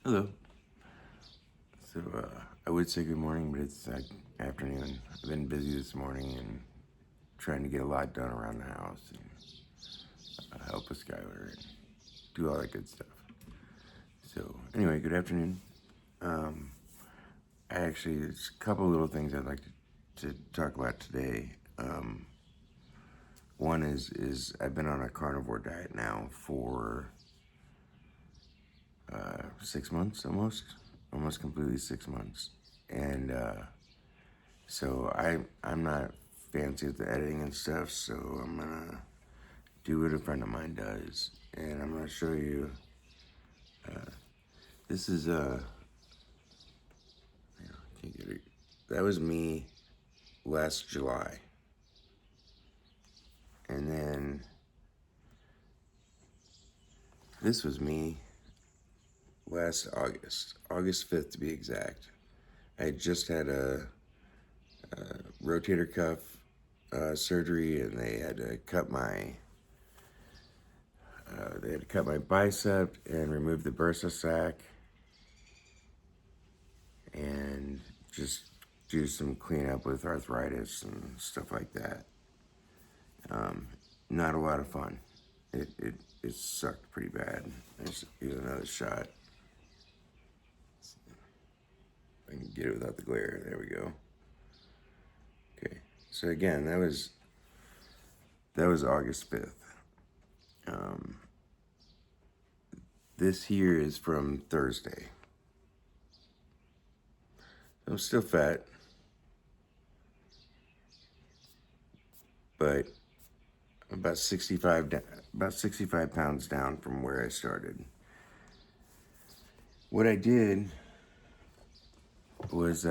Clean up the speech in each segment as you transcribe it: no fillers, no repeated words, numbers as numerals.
Hello. So, I would say good morning, but it's afternoon. I've been busy this morning and trying to get a lot done around the house and help with Skylar and do all that good stuff. So, anyway, good afternoon. Um, there's a couple little things I'd like to talk about today. One is I've been on a carnivore diet now for 6 months almost completely 6 months. And so I'm not fancy with the editing and stuff, so I'm gonna do what a friend of mine does, and I'm gonna show you. This is can't get it. That was me last July, and then this was me last August 5th to be exact. I had just had a rotator cuff surgery, and they had to cut my bicep and remove the bursa sac and just do some cleanup with arthritis and stuff like that. Not a lot of fun. It sucked pretty bad. Here's another shot. I can get it without the glare. There we go. Okay. So again, that was August 5th. This here is from Thursday. I'm still fat, but about 65 pounds down from where I started. What I did was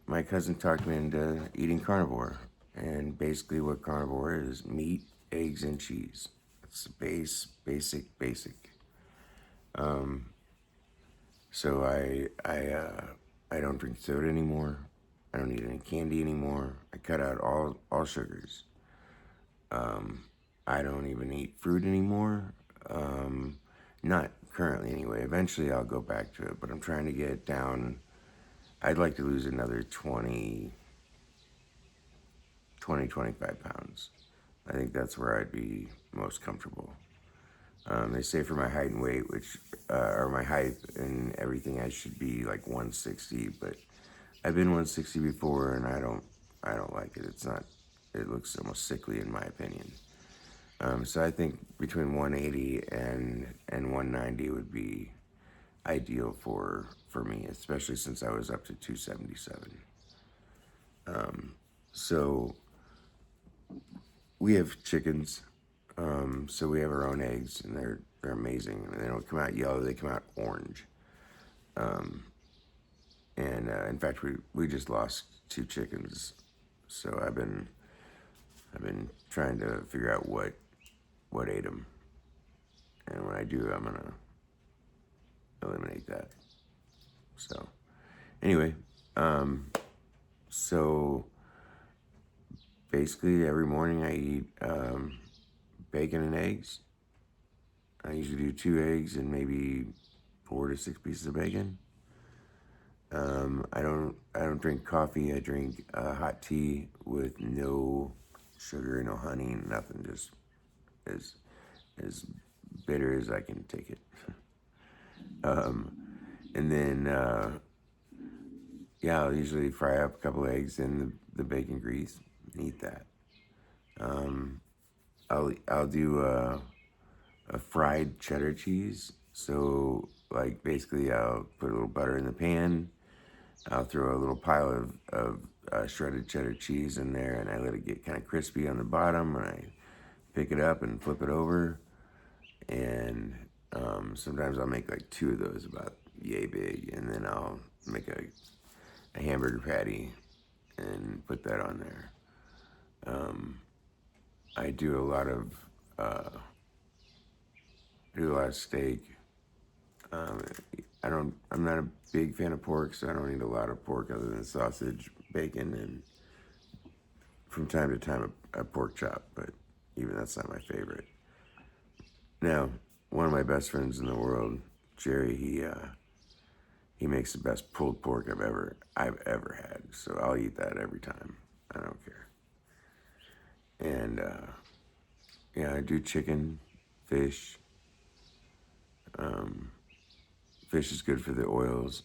my cousin talked me into eating carnivore, and basically what carnivore is: meat, eggs, and cheese. It's basic. So I don't drink soda anymore. I don't eat any candy anymore. I cut out all sugars. I don't even eat fruit anymore. Not currently anyway. Eventually I'll go back to it, but I'm trying to get it down. I'd like to lose another 25 pounds. I think that's where I'd be most comfortable. They say for my height and weight, or my height and everything, I should be like 160, but I've been 160 before, and I don't like it. It looks almost sickly in my opinion. So I think between 180 and 190 would be ideal for me, especially since I was up to 277. So we have chickens. So we have our own eggs, and they're amazing. And they don't come out yellow; they come out orange. And in fact, we just lost 2 chickens. So I've been trying to figure out what ate them, and when I do, I'm gonna eliminate that. So anyway, so basically every morning I eat bacon and eggs. I usually do 2 eggs and maybe 4 to 6 pieces of bacon. I don't drink coffee. I drink hot tea with no sugar, no honey, nothing. Just as bitter as I can take it. And then I'll usually fry up a couple eggs in the bacon grease and eat that. I'll do a fried cheddar cheese. So like basically I'll put a little butter in the pan. I'll throw a little pile of shredded cheddar cheese in there, and I let it get kind of crispy on the bottom, and I pick it up and flip it over. And sometimes I'll make like 2 of those about yay big, and then I'll make a hamburger patty and put that on there. I do a lot of steak. I'm not a big fan of pork, so I don't eat a lot of pork other than sausage, bacon, and from time to time a pork chop, but even that's not my favorite. Now, one of my best friends in the world, Jerry, he makes the best pulled pork I've ever had. So I'll eat that every time. I don't care. And yeah, I do chicken, fish. Fish is good for the oils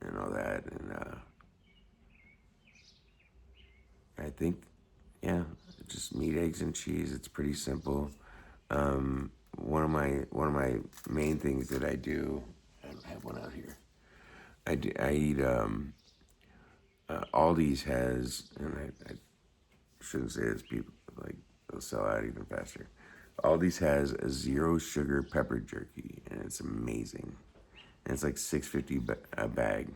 and all that. And I think, yeah, just meat, eggs, and cheese. It's pretty simple. One of my main things that I do. I don't have one out here. I eat. Aldi's has, and I shouldn't say this. People like they'll sell out even faster. Aldi's has a zero sugar pepper jerky, and it's amazing. And it's like $6.50 a bag,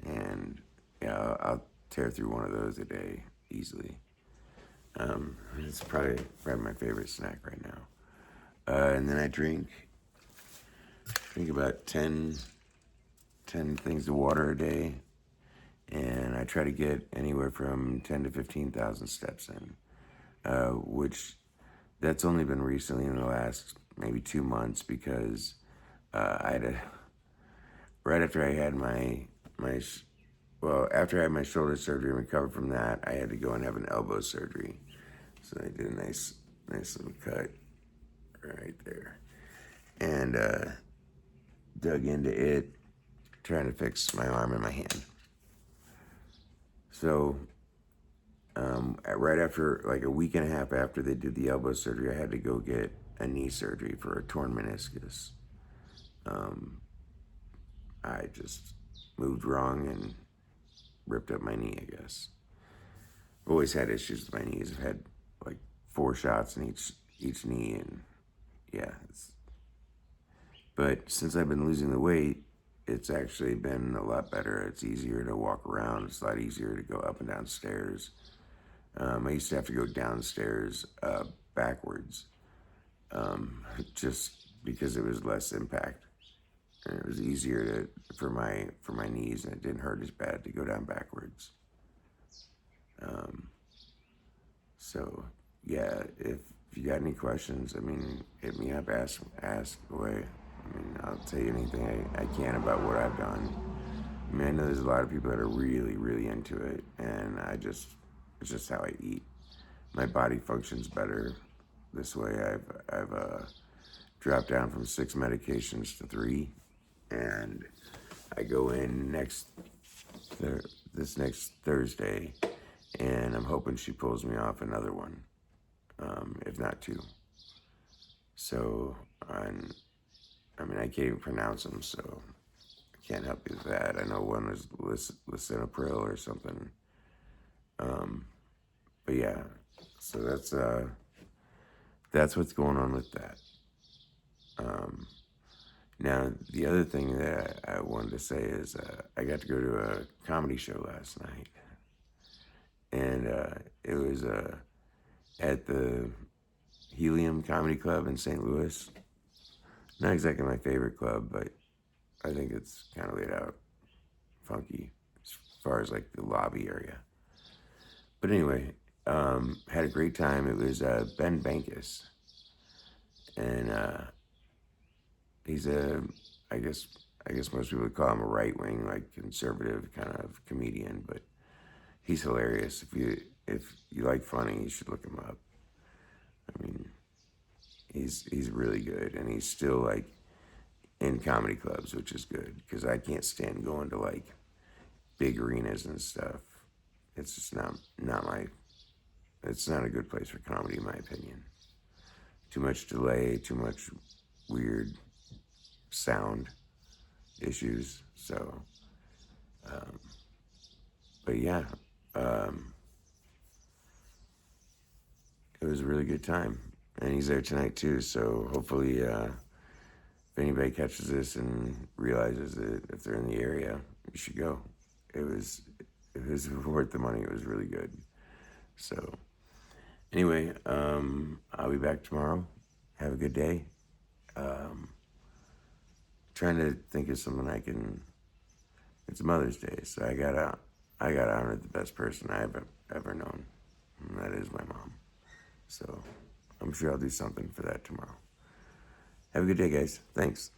and yeah, I'll tear through one of those a day easily. It's probably my favorite snack right now. And then I drink about 10 things of water a day, and I try to get anywhere from 10 to 15,000 steps in, which that's only been recently in the last maybe 2 months because I had right after I had after I had my shoulder surgery and recovered from that, I had to go and have an elbow surgery. So I did a nice little cut right there, and dug into it, trying to fix my arm and my hand. So right after, like a week and a half after they did the elbow surgery, I had to go get a knee surgery for a torn meniscus. I just moved wrong and ripped up my knee, I guess. I've always had issues with my knees. I've had like 4 shots in each knee, and yeah. But since I've been losing the weight, it's actually been a lot better. It's easier to walk around. It's a lot easier to go up and down stairs. I used to have to go downstairs backwards, just because it was less impact, and it was easier for my knees, and it didn't hurt as bad to go down backwards. So yeah, if you got any questions, I mean, hit me up, ask away. I mean, I'll tell you anything I can about what I've done. I mean, I know there's a lot of people that are really, really into it, and it's just how I eat. My body functions better this way. I've dropped down from 6 medications to 3, and I go in this next Thursday, and I'm hoping she pulls me off another one, if not 2. So, I mean, I can't even pronounce them, so I can't help you with that. I know one is lisinopril or something. But yeah, so that's what's going on with that. Now, the other thing that I wanted to say is I got to go to a comedy show last night, and it was at the Helium Comedy Club in St. Louis. Not exactly my favorite club, but I think it's kind of laid out funky as far as like the lobby area. But anyway, had a great time. It was Ben Bankas, and he's I guess most people would call him a right wing, like conservative kind of comedian, but he's hilarious. If you like funny, you should look him up. I mean, he's really good, and he's still like in comedy clubs, which is good because I can't stand going to like big arenas and stuff. It's just not it's not a good place for comedy, in my opinion. Too much delay, too much weird sound issues. So, but yeah, it was a really good time, and he's there tonight too. So hopefully, if anybody catches this and realizes that if they're in the area, you should go. It was worth the money. It was really good. So anyway, I'll be back tomorrow. Have a good day. Trying to think of something I can. It's Mother's Day, so I gotta honor the best person I've ever known, and that is my mom. So I'm sure I'll do something for that tomorrow. Have a good day, guys. Thanks.